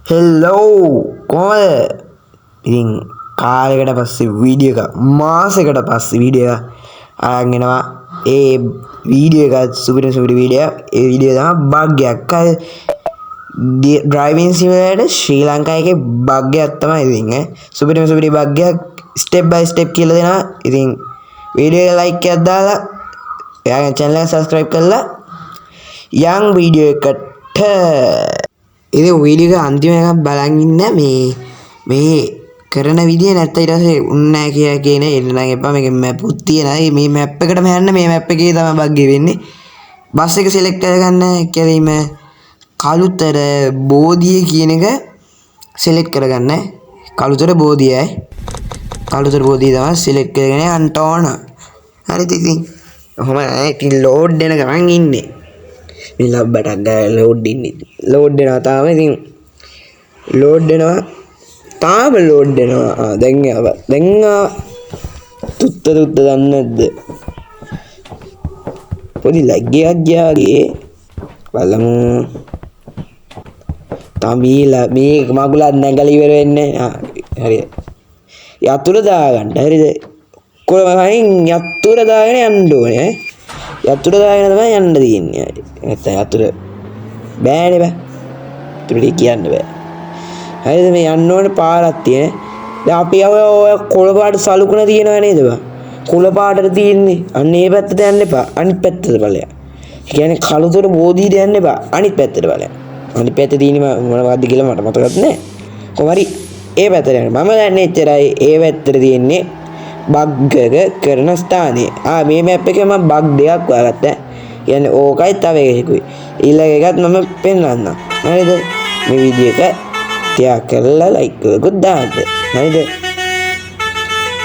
හෙල්ලෝ කොහොමද? ඉතින් කාලයකට පස්සේ වීඩියෝ එක මාසයකට පස්සේ වීඩියෝ එක අරන් එනවා. ඒ වීඩියෝ එක සුපිරි වීඩියෝ. ඒ වීඩියෝ තමයි බග් එකක්. ඩ්‍රයිවිං සිමුලේටර් ශ්‍රී ලංකා එකේ බග් එකක් තමයි ඉතින් සුපිරි බග් එකක් ස්ටෙප් බයි ස්ටෙප් කියලා දෙනවා. ඉතින් වීඩියෝ එක ලයික් එකක් දාලා එයාගේ channel එක subscribe කරලා යන් වීඩියෝ එකට ඉතින් වීඩියෝ එක අන්තිම එකක් බලන් ඉන්න මේ කරන විදිය නැත්නම් ඊට පස්සේ උන්නේ නැහැ කියලා කියන එන්න නම් එපා. මේක මැප් උත් තියෙනවා. මේ මැප් එකටම යන්න. මේ මැප් එකේ තමයි බග් එක වෙන්නේ. බස් එක සිලෙක්ට් කරගන්න කැරීම කළුතර බෝධිය කියන එක සිලෙක්ට් කරගන්න. කළුතර බෝධියයි. කළුතර බෝධිය තමයි සිලෙක්ට් කරගෙන යන්න ඕන. හරිද ඉතින්? ඔහොම ඉතින් ලෝඩ් වෙන ගමන් ඉන්නේ. මේ ලබ්බටක් ගාලා ලෝඩ් ඉන්නේ. ලෝඩ් වෙනවා තාම ඉතින් ලෝඩ් වෙනවා. තාම ලෝඩ් වෙනවා. දැන් තුත්ත දන්නේ නැද්ද? පොඩි ලැග් එකක් ගියාගේ බලමු. තමීලා මේ මගුලක් නැගලා ඉවර වෙන්නේ. හරි. යතුරු දාගන්න. හරිද? කොහොමයින් යතුරු දාගෙන යන්න ඕනේ. යතුරු දාගෙන තමයි යන්න තියෙන්නේ. නැත්නම් යතුරු බෑනේ බෑ. යතුරු කියන්න බෑ. හරිද? මේ යන්න ඕනේ පාරක් තියෙන. දැන් අපි ඔය කොළ පාට සලකුණ තියෙනව නේද බා? කොළ පාටට තියෙන්නේ. අන්න ඒ පැත්තට යන්න එපා. අනිත් පැත්තට බලන්න. ඒ කියන්නේ කළුතර බෝධියට යන්න එපා. අනිත් පැත්තට බලන්න. අනිත් පැත්තේ තියෙන්නේ මොනවද කියලා මට මතකත් නැහැ. කොහොමරි ඒ පැත්තට යන්න. මම දන්නේ එච්චරයි. ඒ පැත්තට තියෙන්නේ බග් එක කරන ස්ථානේ. මේ මැප් එකේ මම බග් දෙකක් හොයාගත්තා. කියන්නේ ඕකයි තව එකකුයි. ඊළඟ එකත් මම පෙන්නන්නම්. හරිද? මේ වීඩියෝ එක තියා කරලා ලයික් එකකුත් දාන්න. හරිද?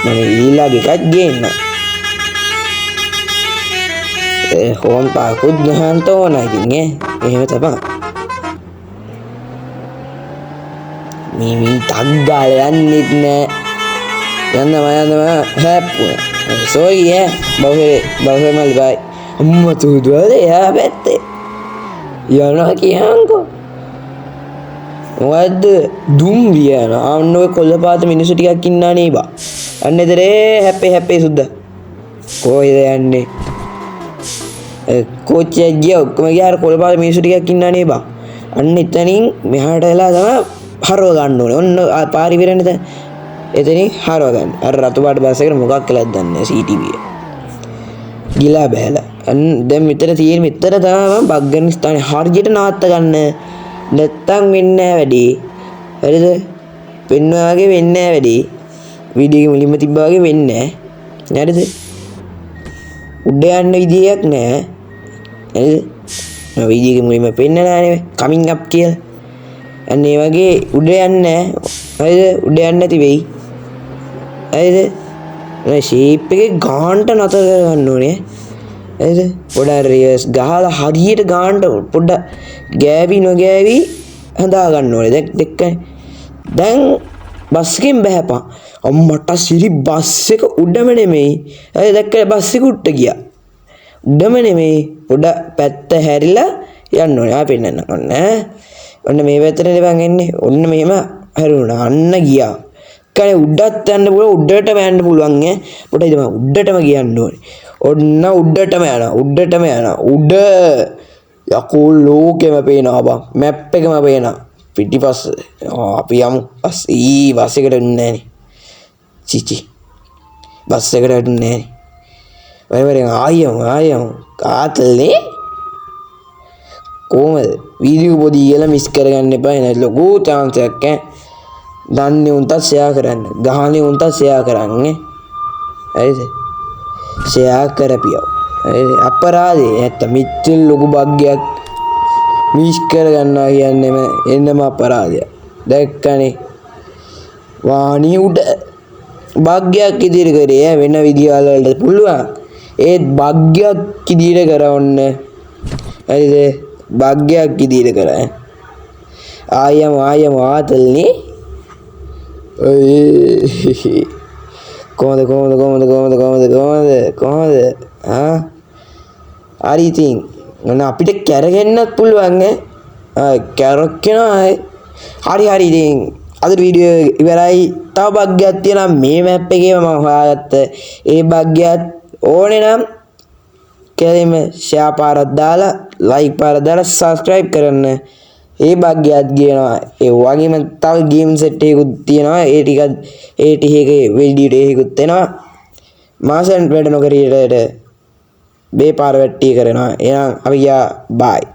මම ඊළඟ එකත් ගේන්න. හෝම් පාකුත් ගහන්න ඕන ඉතින් එහෙම තමයි. මේ තග්ගාල යන්නෙත් නෑ. යන්න හැප්පුණා. සෝරි බෞසේ මල්ලි බයි. අම්මා තුදුවද එහා පැත්තේ. යනවා කියහන්කෝ. මොකද්ද දුම් වියන. අන්න ඔය කොල්ලපාත මිනිස්සු ටිකක් ඉන්නා නේ බා. අන්න එතරේ හැප්පේ සුද්දා. කොහෙද යන්නේ? කෝච්චිය ගියා ඔක්කොම ගියා කොල්ලපාත මිනිස්සු ටිකක් ඉන්නා නේ බා. අන්න එතනින් මෙහාට එලා තමයි හරව ගන්න ඕනේ. ඔන්න පාරි විරන්නේ දැන්. එතනින් හරව ගන්න. අර රතු පාට බස් එකට මොකක් කළාද දන්නේ නැහැ CTV එක. ගිලා බෑලා. දැන් මෙතන තියෙන මෙතන තමයි බග් ගන්න ස්ථානේ හරියට නවත්ත ගන්න. නැත්තම් වෙන්නේ නැහැ වැඩි. හරිද? වෙන්නවා වගේ වෙන්නේ නැහැ වැඩි. වීඩියෝ එක මුලින්ම තිබ්බා වගේ වෙන්නේ නැහැ. හරිද? උඩ යන්න විදියක් නැහැ. හරිද? මම වීඩියෝ එක මුලින්ම පෙන්නලා නේ කමින් අප් කියලා. අන්න ඒ වගේ උඩ යන්නේ නැහැ. හරිද? උඩ යන්නේ නැති වෙයි. හරිද? මේ ෂේප් එකේ ගාන්ට නතර කරගන්න ඕනේ. හරිද? පොඩ්ඩක් රිවර්ස් ගහලා හරියට ගාන්ට පොඩ්ඩක් ගෑවි නොගෑවි හදා ගන්න ඕනේ. දෙක්කනේ. දැන් බස් එකෙන් බහැපන්. අම්මට සිරි බස් එක උඩම නෙමෙයි. හරි දැක්කේ බස් එක උඩට ගියා. උඩම නෙමෙයි. පොඩ්ඩක් පැත්ත හැරිලා යන්න ඕනේ. ආ පෙන්නන්න. ඔන්න මේ පැත්තට දෙපන් එන්නේ. ඔන්න මෙහෙම හැරුණා. අන්න ගියා. කනේ උඩට යන්න පුළුවන්. උඩටම යන්න පුළුවන් ඈ. පොඩ්ඩක් ඉතින් උඩටම කියන්න ඕනේ. ඔන්න උඩටම යනවා. උඩ යකෝ ලෝකෙම පේනවා බං. මැප් එකම පේනවා. පිටිපස්ස අපි යමු. බස් එකට එන්නේ නැහනේ. චිචි. බස් එකට එන්නේ නැහැ. වරෙන් ආයම කාතල්නේ. කොහමද? වීඩියෝ පොඩි කියලා මිස් කරගන්න එපා. එන ලොකු chance එකක් ඈ. දන්නේ උන්ට ෂෙයා කරන්න. ගහන්නේ උන්ට ෂෙයා කරන්න. හරිද? ෂෙයා කරපියව. අපරාධේ නැත්නම් මෙච්චර ලොකු බග්ගයක් මිස් කරගන්නවා කියන්නේම එන්නම අපරාධයක්. දැක්කනේ. වාණි උඩ බග්ගයක් ඉදිරි කරේ වෙන විදිහවල වලට පුළුවන්. ඒත් බග්ගයක් ඉදිරි කරවන්න. හරිද? බග්ගයක් ඉදිරි කරා. ආයම ආතල්නේ. කොහොමද හරි ඉතින් අපිට කැරගෙන්නත් පුළුවන් කැරක්කෙනවා හරි ඉතින් අද වීඩියෝ ඉවරයි. තව භාග්‍යයක් තියෙනවා මේ මැප් එකේම මම හොයාගත්ත. ඒ භාග්‍යයත් ඕනේ නම් කෙලින්ම ෂෙයා පාරක් දාලා ලයික් පාරක් දාලා සබ්ස්ක්‍රයිබ් කරන්න. ඒ භාග්‍යයත් ගේනවා. ඒ වගේම තව ගේම් සෙට් එකකුත් තියෙනවා. ඒ ටිකේ වීඩියෝ එකකුත් එනවා. මාසෙන් වැඩ නොකර ඉරට මේ පාර වැට්ටි කරනවා. එහෙනම් අපි ගියා බයි.